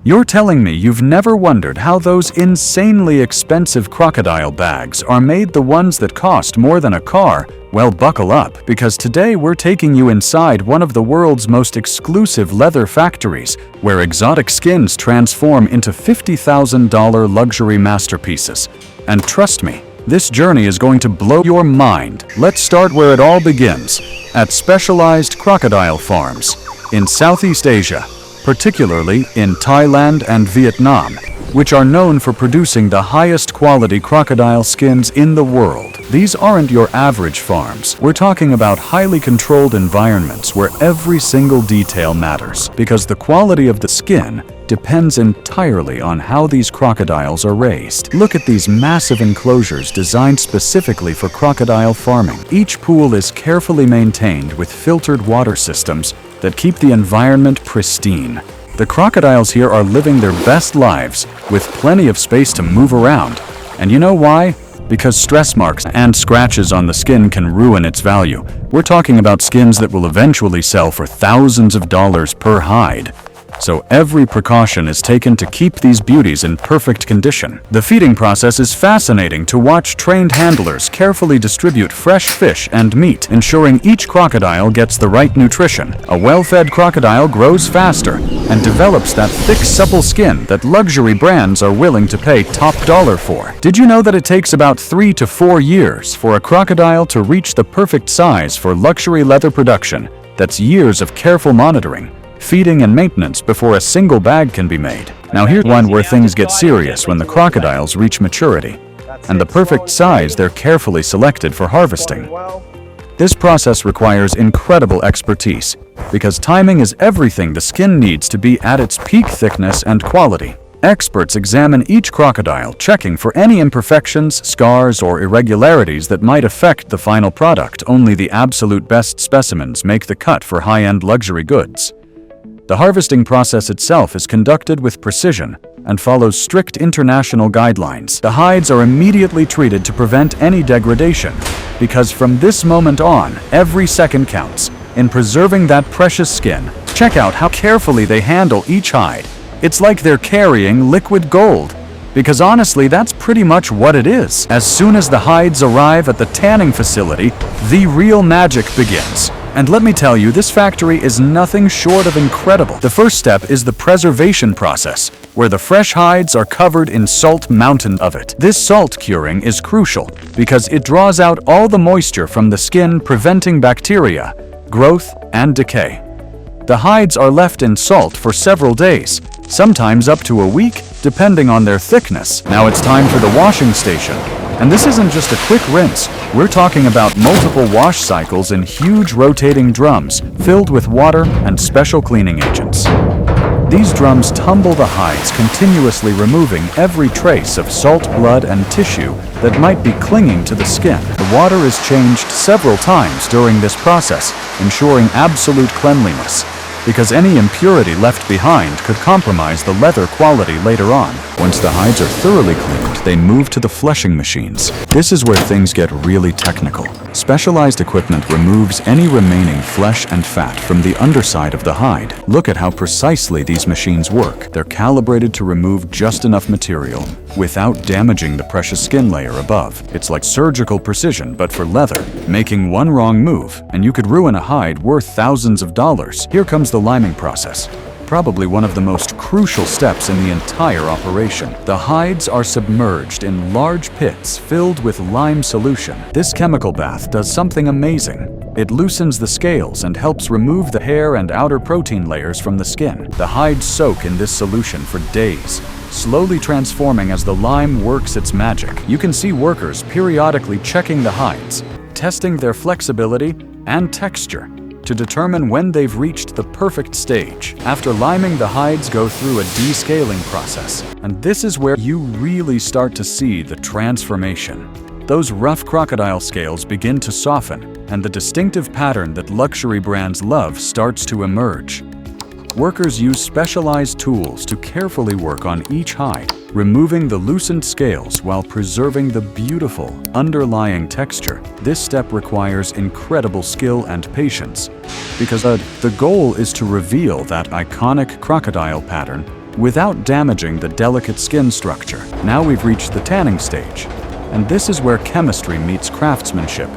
You're telling me you've never wondered how those insanely expensive crocodile bags are made, the ones that cost more than a car? Well, buckle up, because today we're taking you inside one of the world's most exclusive leather factories, where exotic skins transform into $50,000 luxury masterpieces. And trust me, this journey is going to blow your mind. Let's start where it all begins, at specialized crocodile farms in Southeast Asia, particularly in Thailand and Vietnam, which are known for producing the highest quality crocodile skins in the world. These aren't your average farms. We're talking about highly controlled environments where every single detail matters, because the quality of the skin depends entirely on how these crocodiles are raised. Look at these massive enclosures designed specifically for crocodile farming. Each pool is carefully maintained with filtered water systems that keep the environment pristine. The crocodiles here are living their best lives with plenty of space to move around. And you know why? Because stress marks and scratches on the skin can ruin its value. We're talking about skins that will eventually sell for thousands of dollars per hide. So every precaution is taken to keep these beauties in perfect condition. The feeding process is fascinating to watch. Trained handlers carefully distribute fresh fish and meat, ensuring each crocodile gets the right nutrition. A well-fed crocodile grows faster and develops that thick, supple skin that luxury brands are willing to pay top dollar for. Did you know that it takes about 3 to 4 years for a crocodile to reach the perfect size for luxury leather production? That's years of careful monitoring, feeding and maintenance before a single bag can be made. Now here's one where things get serious when the crocodiles reach maturity, and the perfect size they're carefully selected for harvesting. This process requires incredible expertise, because timing is everything. The skin needs to be at its peak thickness and quality. Experts examine each crocodile, checking for any imperfections, scars, or irregularities that might affect the final product. Only the absolute best specimens make the cut for high-end luxury goods. The harvesting process itself is conducted with precision and follows strict international guidelines. The hides are immediately treated to prevent any degradation, because from this moment on, every second counts in preserving that precious skin. Check out how carefully they handle each hide. It's like they're carrying liquid gold, because honestly, that's pretty much what it is. As soon as the hides arrive at the tanning facility, the real magic begins. And let me tell you, this factory is nothing short of incredible. The first step is the preservation process, where the fresh hides are covered in salt mountain of it. This salt curing is crucial because it draws out all the moisture from the skin, preventing bacteria, growth, and decay. The hides are left in salt for several days, sometimes up to a week, depending on their thickness. Now it's time for the washing station. And this isn't just a quick rinse. We're talking about multiple wash cycles in huge rotating drums filled with water and special cleaning agents. These drums tumble the hides, continuously removing every trace of salt, blood, and tissue that might be clinging to the skin. The water is changed several times during this process, ensuring absolute cleanliness, because any impurity left behind could compromise the leather quality later on. Once the hides are thoroughly cleaned, they move to the fleshing machines. This is where things get really technical. Specialized equipment removes any remaining flesh and fat from the underside of the hide. Look at how precisely these machines work. They're calibrated to remove just enough material without damaging the precious skin layer above. It's like surgical precision, but for leather, making one wrong move, and you could ruin a hide worth thousands of dollars. Here comes the liming process, probably one of the most crucial steps in the entire operation. The hides are submerged in large pits filled with lime solution. This chemical bath does something amazing. It loosens the scales and helps remove the hair and outer protein layers from the skin. The hides soak in this solution for days, slowly transforming as the lime works its magic. You can see workers periodically checking the hides, testing their flexibility and texture to determine when they've reached the perfect stage. After liming, the hides go through a descaling process. And this is where you really start to see the transformation. Those rough crocodile scales begin to soften, and the distinctive pattern that luxury brands love starts to emerge. Workers use specialized tools to carefully work on each hide, removing the loosened scales while preserving the beautiful underlying texture. This step requires incredible skill and patience, because the goal is to reveal that iconic crocodile pattern without damaging the delicate skin structure. Now we've reached the tanning stage, and this is where chemistry meets craftsmanship.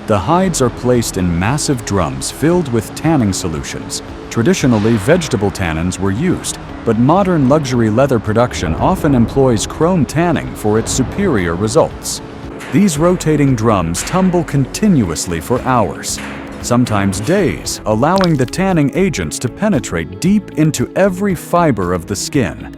The hides are placed in massive drums filled with tanning solutions. Traditionally, vegetable tannins were used, but modern luxury leather production often employs chrome tanning for its superior results. These rotating drums tumble continuously for hours, sometimes days, allowing the tanning agents to penetrate deep into every fiber of the skin.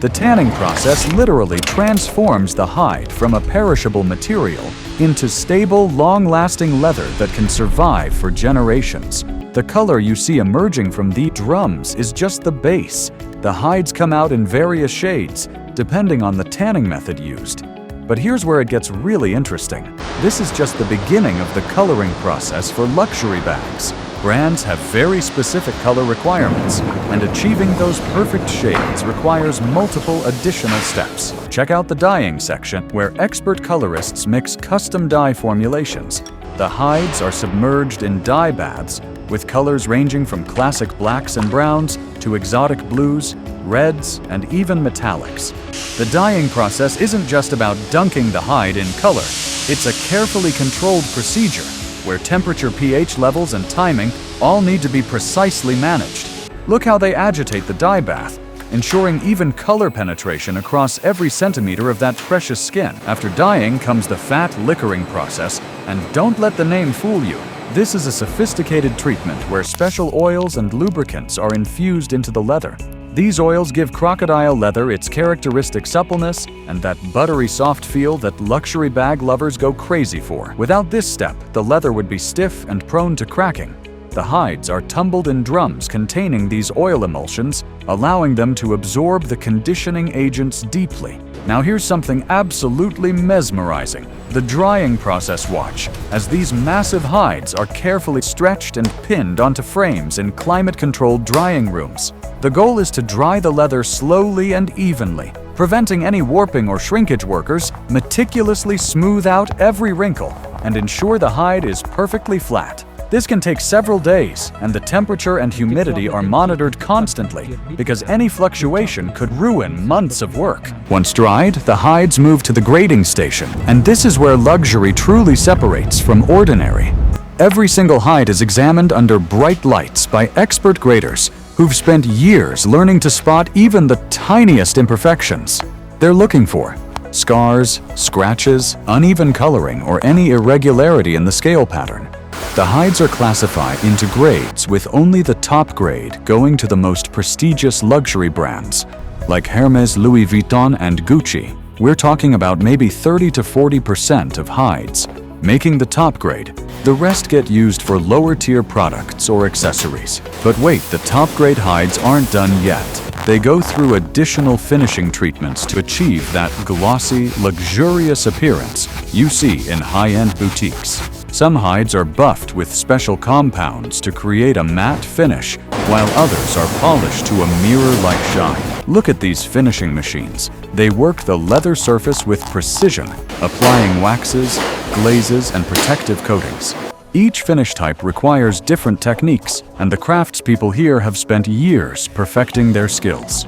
The tanning process literally transforms the hide from a perishable material into stable, long-lasting leather that can survive for generations. The color you see emerging from the drums is just the base. The hides come out in various shades, depending on the tanning method used. But here's where it gets really interesting. This is just the beginning of the coloring process for luxury bags. Brands have very specific color requirements, and achieving those perfect shades requires multiple additional steps. Check out the dyeing section, where expert colorists mix custom dye formulations. The hides are submerged in dye baths, with colors ranging from classic blacks and browns to exotic blues, reds, and even metallics. The dyeing process isn't just about dunking the hide in color. It's a carefully controlled procedure where temperature, pH levels, and timing all need to be precisely managed. Look how they agitate the dye bath, ensuring even color penetration across every centimeter of that precious skin. After dyeing comes the fat liquoring process, and don't let the name fool you. This is a sophisticated treatment where special oils and lubricants are infused into the leather. These oils give crocodile leather its characteristic suppleness and that buttery soft feel that luxury bag lovers go crazy for. Without this step, the leather would be stiff and prone to cracking. The hides are tumbled in drums containing these oil emulsions, allowing them to absorb the conditioning agents deeply. Now here's something absolutely mesmerizing. The drying process. Watch as these massive hides are carefully stretched and pinned onto frames in climate-controlled drying rooms. The goal is to dry the leather slowly and evenly, preventing any warping or shrinkage. Workers meticulously smooth out every wrinkle and ensure the hide is perfectly flat. This can take several days, and the temperature and humidity are monitored constantly because any fluctuation could ruin months of work. Once dried, the hides move to the grading station, and this is where luxury truly separates from ordinary. Every single hide is examined under bright lights by expert graders who've spent years learning to spot even the tiniest imperfections. They're looking for scars, scratches, uneven coloring, or any irregularity in the scale pattern. The hides are classified into grades, with only the top grade going to the most prestigious luxury brands, like Hermes, Louis Vuitton, and Gucci. We're talking about maybe 30 to 40% of hides making the top grade. The rest get used for lower-tier products or accessories. But wait, the top-grade hides aren't done yet. They go through additional finishing treatments to achieve that glossy, luxurious appearance you see in high-end boutiques. Some hides are buffed with special compounds to create a matte finish, while others are polished to a mirror-like shine. Look at these finishing machines. They work the leather surface with precision, applying waxes, glazes, and protective coatings. Each finish type requires different techniques, and the craftspeople here have spent years perfecting their skills.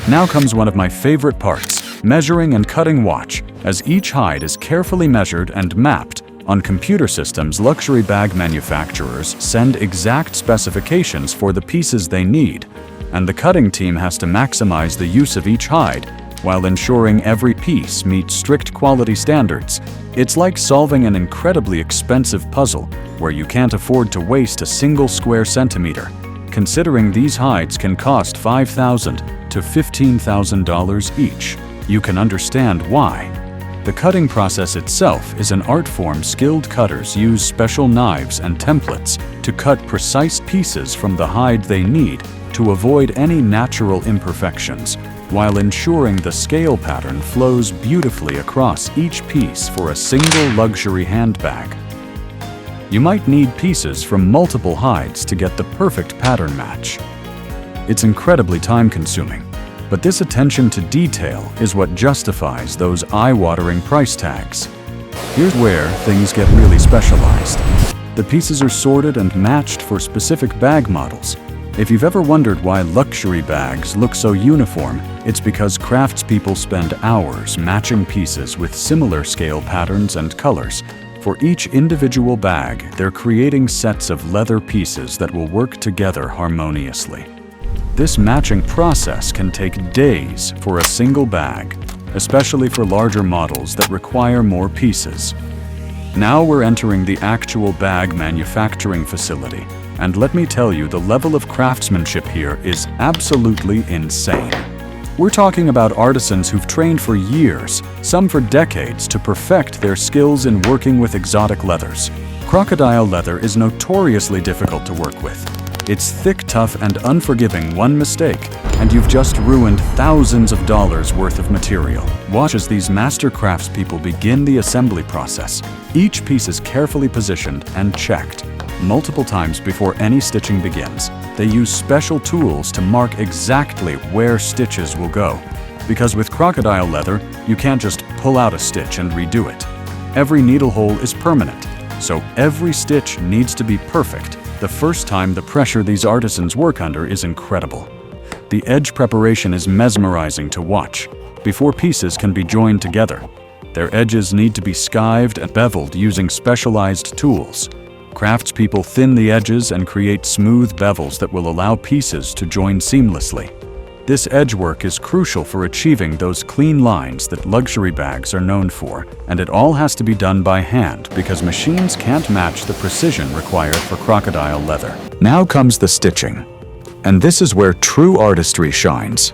Now comes one of my favorite parts, measuring and cutting. Watch as each hide is carefully measured and mapped. On computer systems, luxury bag manufacturers send exact specifications for the pieces they need, and the cutting team has to maximize the use of each hide while ensuring every piece meets strict quality standards. It's like solving an incredibly expensive puzzle where you can't afford to waste a single square centimeter. Considering these hides can cost $5,000 to $15,000 each, you can understand why. The cutting process itself is an art form. Skilled cutters use special knives and templates to cut precise pieces from the hide they need to avoid any natural imperfections, while ensuring the scale pattern flows beautifully across each piece for a single luxury handbag. You might need pieces from multiple hides to get the perfect pattern match. It's incredibly time-consuming, but this attention to detail is what justifies those eye-watering price tags. Here's where things get really specialized. The pieces are sorted and matched for specific bag models, If you've ever wondered why luxury bags look so uniform, it's because craftspeople spend hours matching pieces with similar scale patterns and colors. For each individual bag, they're creating sets of leather pieces that will work together harmoniously. This matching process can take days for a single bag, especially for larger models that require more pieces. Now we're entering the actual bag manufacturing facility, and let me tell you, the level of craftsmanship here is absolutely insane. We're talking about artisans who've trained for years, some for decades, to perfect their skills in working with exotic leathers. Crocodile leather is notoriously difficult to work with. It's thick, tough, and unforgiving. One mistake, and you've just ruined thousands of dollars worth of material. Watch as these master craftspeople begin the assembly process. Each piece is carefully positioned and checked multiple times before any stitching begins. They use special tools to mark exactly where stitches will go. Because with crocodile leather, you can't just pull out a stitch and redo it. Every needle hole is permanent, so every stitch needs to be perfect. The first time, the pressure these artisans work under is incredible. The edge preparation is mesmerizing to watch. Before pieces can be joined together, their edges need to be skived and beveled using specialized tools. Craftspeople thin the edges and create smooth bevels that will allow pieces to join seamlessly. This edge work is crucial for achieving those clean lines that luxury bags are known for, and it all has to be done by hand because machines can't match the precision required for crocodile leather. Now comes the stitching, and this is where true artistry shines.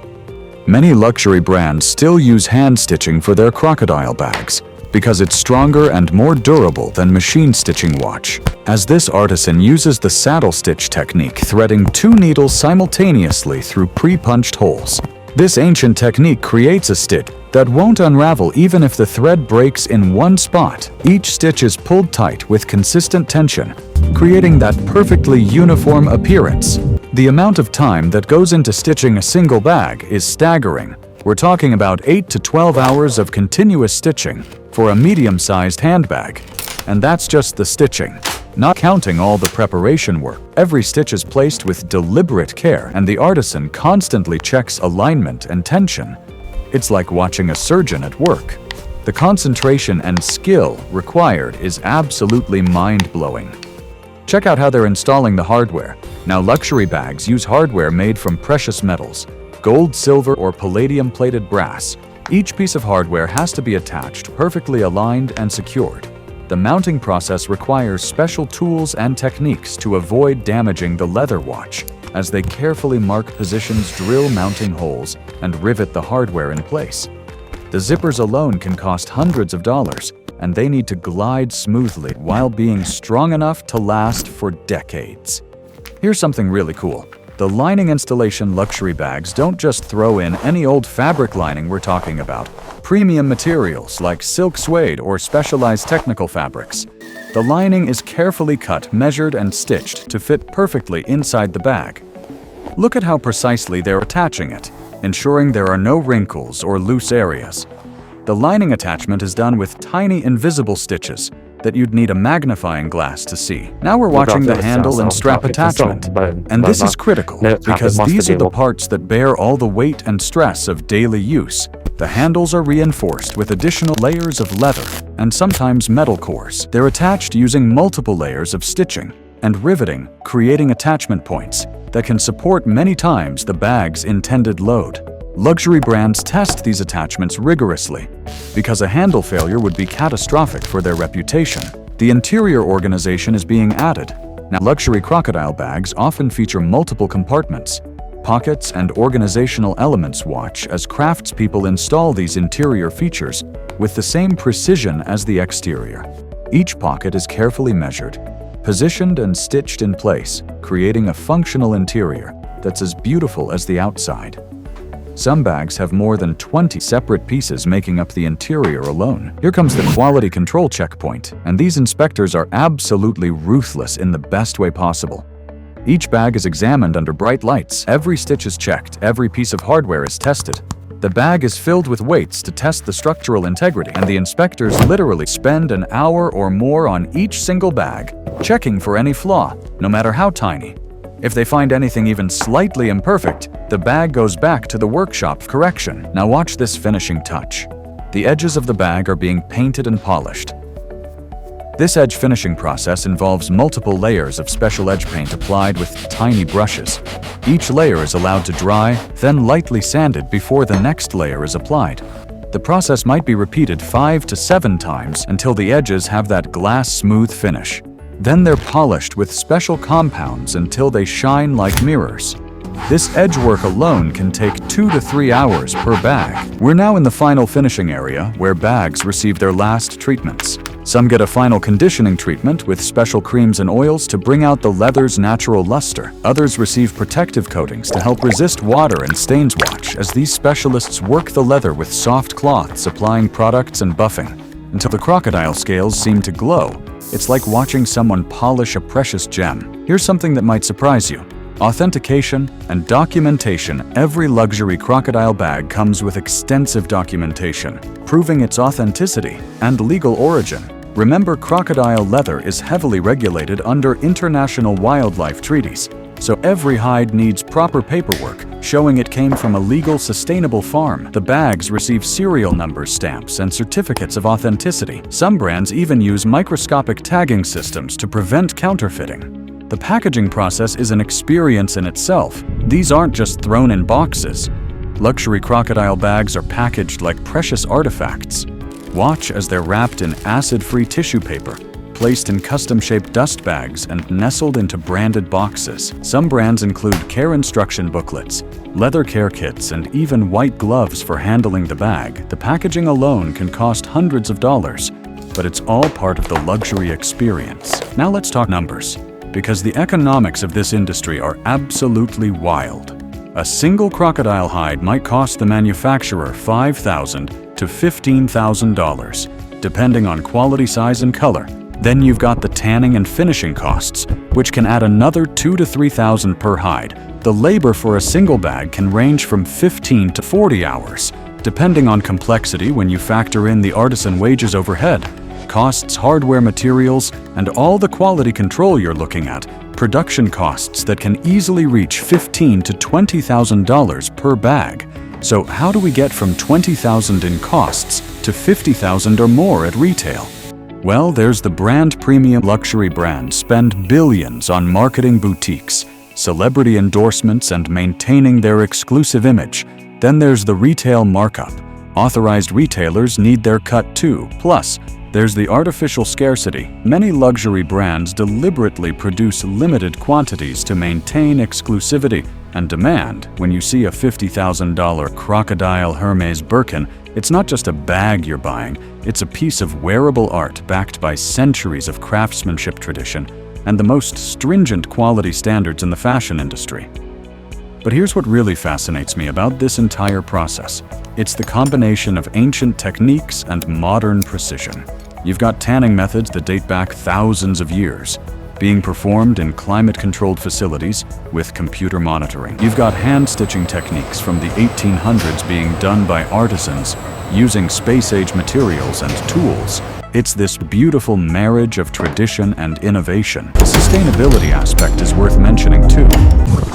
Many luxury brands still use hand stitching for their crocodile bags because it's stronger and more durable than machine stitching. Watch as this artisan uses the saddle stitch technique, threading 2 needles simultaneously through pre-punched holes. This ancient technique creates a stitch that won't unravel even if the thread breaks in one spot. Each stitch is pulled tight with consistent tension, creating that perfectly uniform appearance. The amount of time that goes into stitching a single bag is staggering. We're talking about 8 to 12 hours of continuous stitching for a medium-sized handbag. And that's just the stitching, not counting all the preparation work. Every stitch is placed with deliberate care, and the artisan constantly checks alignment and tension. It's like watching a surgeon at work. The concentration and skill required is absolutely mind-blowing. Check out how they're installing the hardware. Now, luxury bags use hardware made from precious metals, gold, silver, or palladium-plated brass. Each piece of hardware has to be attached, perfectly aligned and secured. The mounting process requires special tools and techniques to avoid damaging the leather. Watch as they carefully mark positions, drill mounting holes, and rivet the hardware in place. The zippers alone can cost hundreds of dollars, and they need to glide smoothly while being strong enough to last for decades. Here's something really cool. The lining installation. Luxury bags don't just throw in any old fabric lining. We're talking about premium materials like silk, suede, or specialized technical fabrics. The lining is carefully cut, measured, and stitched to fit perfectly inside the bag. Look at how precisely they're attaching it, ensuring there are no wrinkles or loose areas. The lining attachment is done with tiny invisible stitches that you'd need a magnifying glass to see. Now we're watching the handle and strap attachment. And this is critical because these are the parts that bear all the weight and stress of daily use. The handles are reinforced with additional layers of leather and sometimes metal cores. They're attached using multiple layers of stitching and riveting, creating attachment points that can support many times the bag's intended load. Luxury brands test these attachments rigorously because a handle failure would be catastrophic for their reputation. The interior organization is being added. Now, luxury crocodile bags often feature multiple compartments, pockets, and organizational elements. Watch as craftspeople install these interior features with the same precision as the exterior. Each pocket is carefully measured, positioned, and stitched in place, creating a functional interior that's as beautiful as the outside. Some bags have more than 20 separate pieces making up the interior alone. Here comes the quality control checkpoint, and these inspectors are absolutely ruthless in the best way possible. Each bag is examined under bright lights. Every stitch is checked. Every piece of hardware is tested. The bag is filled with weights to test the structural integrity, and the inspectors literally spend an hour or more on each single bag, checking for any flaw, no matter how tiny. If they find anything even slightly imperfect, the bag goes back to the workshop for correction. Now watch this finishing touch. The edges of the bag are being painted and polished. This edge finishing process involves multiple layers of special edge paint applied with tiny brushes. Each layer is allowed to dry, then lightly sanded before the next layer is applied. The process might be repeated 5 to 7 times until the edges have that glass smooth finish. Then they're polished with special compounds until they shine like mirrors. This edge work alone can take 2 to 3 hours per bag. We're now in the final finishing area where bags receive their last treatments. Some get a final conditioning treatment with special creams and oils to bring out the leather's natural luster. Others receive protective coatings to help resist water and stains. Watch as these specialists work the leather with soft cloths, applying products and buffing until the crocodile scales seem to glow. It's like watching someone polish a precious gem. Here's something that might surprise you. Authentication and documentation. Every luxury crocodile bag comes with extensive documentation, proving its authenticity and legal origin. Remember, crocodile leather is heavily regulated under international wildlife treaties, so every hide needs proper paperwork, showing it came from a legal, sustainable farm. The bags receive serial number stamps and certificates of authenticity. Some brands even use microscopic tagging systems to prevent counterfeiting. The packaging process is an experience in itself. These aren't just thrown in boxes. Luxury crocodile bags are packaged like precious artifacts. Watch as they're wrapped in acid-free tissue paper, placed in custom-shaped dust bags and nestled into branded boxes. Some brands include care instruction booklets, leather care kits, and even white gloves for handling the bag. The packaging alone can cost hundreds of dollars, but it's all part of the luxury experience. Now let's talk numbers, because the economics of this industry are absolutely wild. A single crocodile hide might cost the manufacturer $5,000 to $15,000, depending on quality, size, and color. Then you've got the tanning and finishing costs, which can add another $2,000 to $3,000 per hide. The labor for a single bag can range from 15 to 40 hours, depending on complexity when you factor in the artisan wages overhead, costs, hardware, materials, and all the quality control you're looking at. Production costs that can easily reach $15,000 to $20,000 per bag. So how do we get from $20,000 in costs to $50,000 or more at retail? Well, there's the brand. Premium luxury brands spend billions on marketing boutiques, celebrity endorsements, and maintaining their exclusive image. Then there's the retail markup. Authorized retailers need their cut too. Plus, there's the artificial scarcity. Many luxury brands deliberately produce limited quantities to maintain exclusivity and demand. When you see a $50,000 Crocodile Hermes Birkin, it's not just a bag you're buying, it's a piece of wearable art backed by centuries of craftsmanship tradition and the most stringent quality standards in the fashion industry. But here's what really fascinates me about this entire process. It's the combination of ancient techniques and modern precision. You've got tanning methods that date back thousands of years, being performed in climate-controlled facilities with computer monitoring. You've got hand-stitching techniques from the 1800s being done by artisans using space-age materials and tools. It's this beautiful marriage of tradition and innovation. The sustainability aspect is worth mentioning too.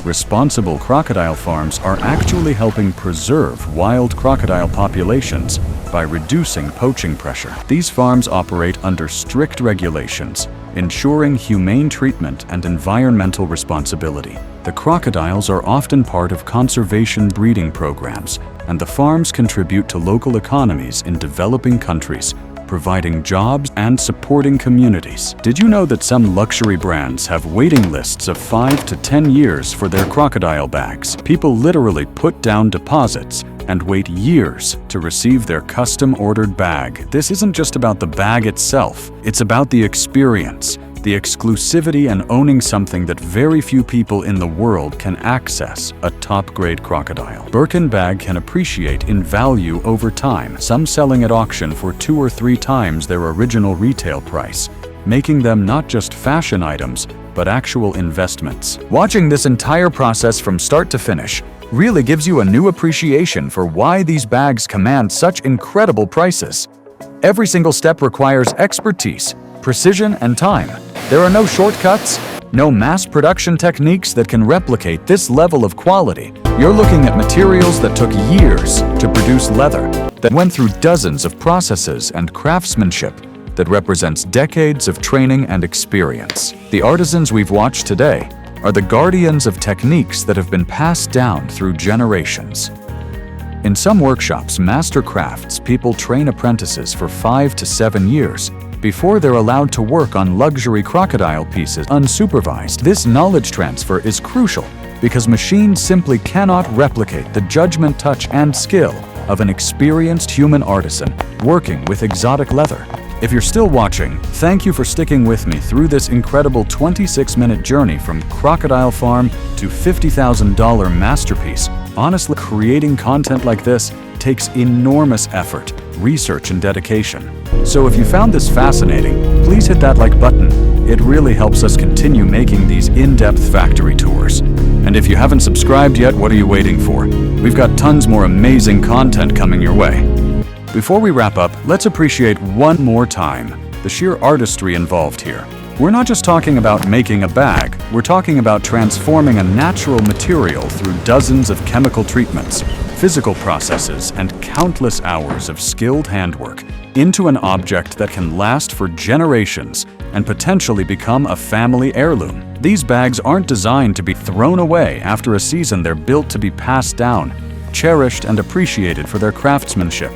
Responsible crocodile farms are actually helping preserve wild crocodile populations by reducing poaching pressure. These farms operate under strict regulations, ensuring humane treatment and environmental responsibility. The crocodiles are often part of conservation breeding programs, and the farms contribute to local economies in developing countries, providing jobs and supporting communities. Did you know that some luxury brands have waiting lists of 5 to 10 years for their crocodile bags? People literally put down deposits and wait years to receive their custom-ordered bag. This isn't just about the bag itself, it's about the experience, the exclusivity, and owning something that very few people in the world can access, a top-grade crocodile. Birkin bag can appreciate in value over time, some selling at auction for 2 or 3 times their original retail price, making them not just fashion items, but actual investments. Watching this entire process from start to finish really gives you a new appreciation for why these bags command such incredible prices. Every single step requires expertise, precision, and time. There are no shortcuts, No mass production techniques that can replicate this level of quality. You're looking at materials that took years to produce leather, that went through dozens of processes and craftsmanship that represents decades of training and experience. The artisans we've watched today are the guardians of techniques that have been passed down through generations. In some workshops, master crafts people train apprentices for 5 to 7 years before they're allowed to work on luxury crocodile pieces unsupervised. This knowledge transfer is crucial because machines simply cannot replicate the judgment, touch, and skill of an experienced human artisan working with exotic leather. If you're still watching, thank you for sticking with me through this incredible 26-minute journey from crocodile farm to $50,000 masterpiece. Honestly, creating content like this takes enormous effort, research, and dedication. So if you found this fascinating, please hit that like button. It really helps us continue making these in-depth factory tours. And if you haven't subscribed yet, what are you waiting for? We've got tons more amazing content coming your way. Before we wrap up, let's appreciate one more time the sheer artistry involved here. We're not just talking about making a bag, we're talking about transforming a natural material through dozens of chemical treatments, physical processes, and countless hours of skilled handwork into an object that can last for generations and potentially become a family heirloom. These bags aren't designed to be thrown away after a season. They're built to be passed down, cherished, and appreciated for their craftsmanship.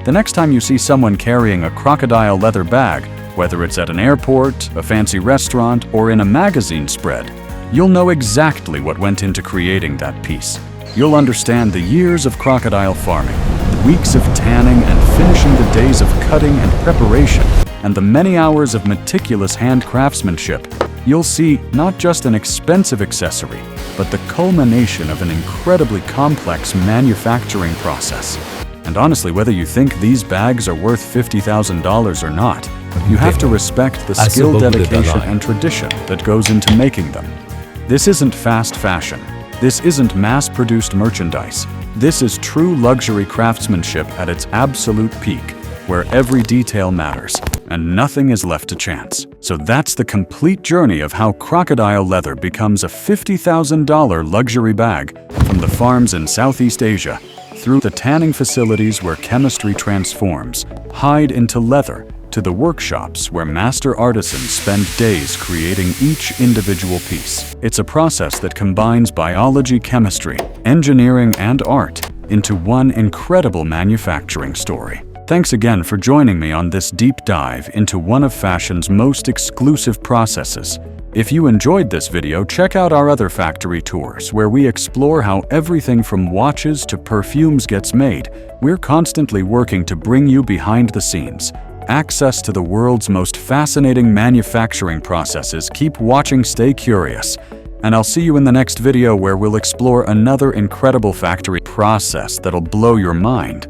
The next time you see someone carrying a crocodile leather bag, whether it's at an airport, a fancy restaurant, or in a magazine spread, you'll know exactly what went into creating that piece. You'll understand the years of crocodile farming, the weeks of tanning and finishing, the days of cutting and preparation, and the many hours of meticulous hand craftsmanship. You'll see not just an expensive accessory, but the culmination of an incredibly complex manufacturing process. And honestly, whether you think these bags are worth $50,000 or not, you have to respect the skill, dedication, and tradition that goes into making them. This isn't fast fashion. This isn't mass-produced merchandise. This is true luxury craftsmanship at its absolute peak, where every detail matters and nothing is left to chance. So that's the complete journey of how crocodile leather becomes a $50,000 luxury bag, from the farms in Southeast Asia through the tanning facilities where chemistry transforms hide into leather, to the workshops where master artisans spend days creating each individual piece. It's a process that combines biology, chemistry, engineering, and art into one incredible manufacturing story. Thanks again for joining me on this deep dive into one of fashion's most exclusive processes. If you enjoyed this video, check out our other factory tours where we explore how everything from watches to perfumes gets made. We're constantly working to bring you behind the scenes access to the world's most fascinating manufacturing processes. Keep watching, stay curious, and I'll see you in the next video where we'll explore another incredible factory process that'll blow your mind.